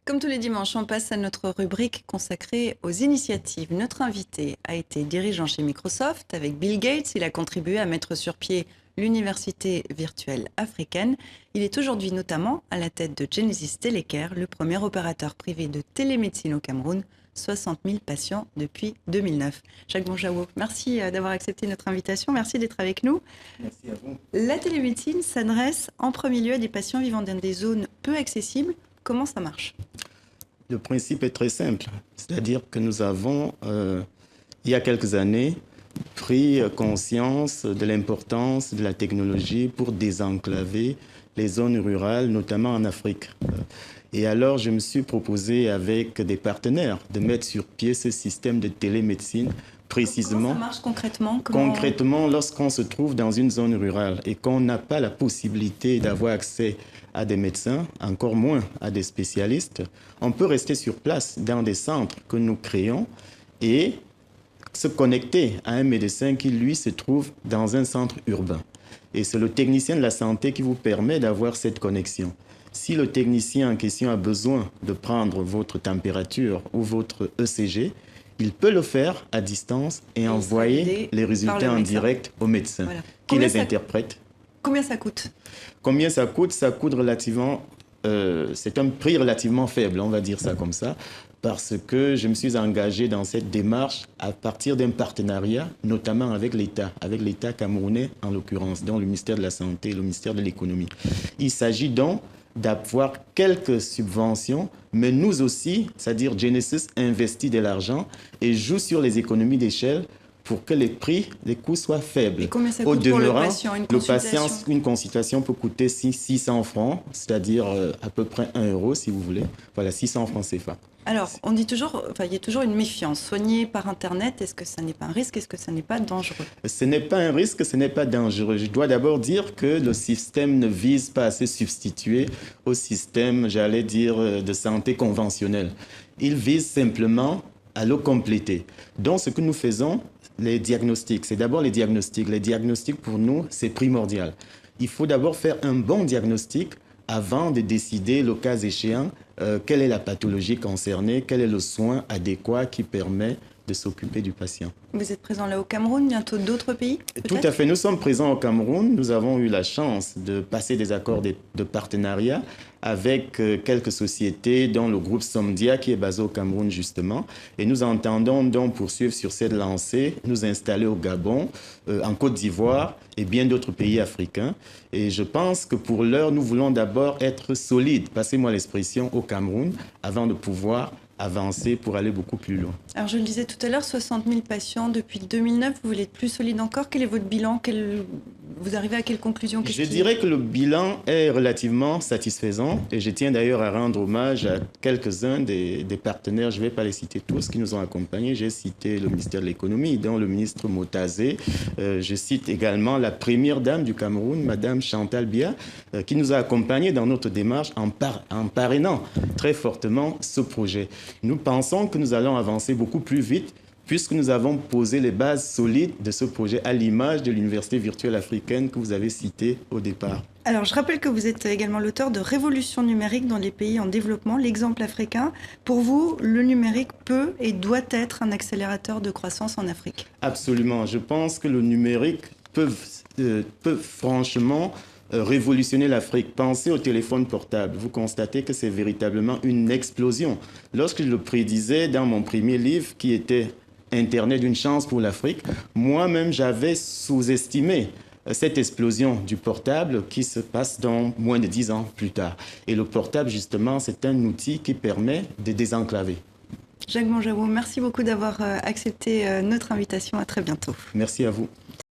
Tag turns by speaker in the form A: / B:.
A: Comme tous les dimanches, on passe à notre rubrique consacrée aux initiatives. Notre invité a été dirigeant chez Microsoft. Avec Bill Gates, il a contribué à mettre sur pied l'université virtuelle africaine. Il est aujourd'hui notamment à la tête de Genesis Telecare, le premier opérateur privé de télémédecine au Cameroun. 60 000 patients depuis 2009. Jacques Bonjaou, merci d'avoir accepté notre invitation. Merci d'être avec nous.
B: Merci à vous.
A: La télémédecine s'adresse en premier lieu à des patients vivant dans des zones peu accessibles. Comment ça marche ?
B: Le principe est très simple, c'est-à-dire que nous avons, il y a quelques années, pris conscience de l'importance de la technologie pour désenclaver les zones rurales, notamment en Afrique. Et alors, je me suis proposé avec des partenaires de mettre sur pied ce système de télémédecine précisément.
A: Comment ça marche concrètement ?
B: Concrètement, lorsqu'on se trouve dans une zone rurale et qu'on n'a pas la possibilité d'avoir accès à des médecins, encore moins à des spécialistes, on peut rester sur place dans des centres que nous créons et se connecter à un médecin qui, lui, se trouve dans un centre urbain. Et c'est le technicien de la santé qui vous permet d'avoir cette connexion. Si le technicien en question a besoin de prendre votre température ou votre ECG, il peut le faire à distance et envoyer les résultats en direct au médecin qui les interprète.
A: Combien ça coûte ?
B: Combien ça coûte ? Ça coûte relativement... c'est un prix relativement faible, on va dire ça comme ça, parce que je me suis engagé dans cette démarche à partir d'un partenariat, notamment avec l'État camerounais en l'occurrence, dont le ministère de la Santé et le ministère de l'Économie. Il s'agit donc d'avoir quelques subventions, mais nous aussi, c'est-à-dire Genesis investit de l'argent et joue sur les économies d'échelle pour que les prix, les coûts soient faibles.
A: Et combien ça coûte pour le patient,
B: une consultation peut coûter 600 francs, c'est-à-dire à peu près 1 euro si vous voulez. Voilà, 600 francs CFA.
A: Alors, on dit toujours, il y a toujours une méfiance. Soigner par Internet, est-ce que ça n'est pas un risque ? Est-ce que ça n'est pas dangereux ?
B: Ce n'est pas un risque, ce n'est pas dangereux. Je dois d'abord dire que le système ne vise pas à se substituer au système, j'allais dire, de santé conventionnel. Il vise simplement à le compléter. Donc, ce que nous faisons, les diagnostics, c'est d'abord les diagnostics. Les diagnostics, pour nous, c'est primordial. Il faut d'abord faire un bon diagnostic avant de décider, le cas échéant, quelle est la pathologie concernée, quel est le soin adéquat qui permet de s'occuper du patient.
A: Vous êtes présent là au Cameroun, bientôt d'autres pays ?
B: Tout à fait, nous sommes présents au Cameroun. Nous avons eu la chance de passer des accords de partenariat avec quelques sociétés, dont le groupe Somdia qui est basé au Cameroun justement. Et nous entendons donc poursuivre sur cette lancée, nous installer au Gabon, en Côte d'Ivoire et bien d'autres pays africains. Et je pense que pour l'heure, nous voulons d'abord être solides, passez-moi l'expression, au Cameroun, avant de pouvoir avancer pour aller beaucoup plus loin.
A: Alors je le disais tout à l'heure, 60 000 patients depuis 2009, vous voulez être plus solide encore. Quel est votre bilan ? Vous arrivez à quelle conclusion ?
B: Je dirais que le bilan est relativement satisfaisant et je tiens d'ailleurs à rendre hommage à quelques-uns des partenaires, je ne vais pas les citer tous, qui nous ont accompagnés. J'ai cité le ministère de l'Économie, dont le ministre Motazé. Je cite également la première dame du Cameroun, Madame Chantal Biya, qui nous a accompagnés dans notre démarche en parrainant très fortement ce projet. Nous pensons que nous allons avancer beaucoup plus vite puisque nous avons posé les bases solides de ce projet à l'image de l'Université virtuelle africaine que vous avez citée au départ.
A: Alors, je rappelle que vous êtes également l'auteur de Révolution numérique dans les pays en développement, l'exemple africain. Pour vous, le numérique peut et doit être un accélérateur de croissance en Afrique ?
B: Absolument. Je pense que le numérique peut franchement révolutionner l'Afrique. Pensez au téléphone portable. Vous constatez que c'est véritablement une explosion. Lorsque je le prédisais dans mon premier livre qui était Internet d'une chance pour l'Afrique, moi-même j'avais sous-estimé cette explosion du portable qui se passe dans moins de 10 ans plus tard. Et le portable, justement, c'est un outil qui permet de désenclaver.
A: Jacques Bonjaou, merci beaucoup d'avoir accepté notre invitation. À très bientôt.
B: Merci à vous.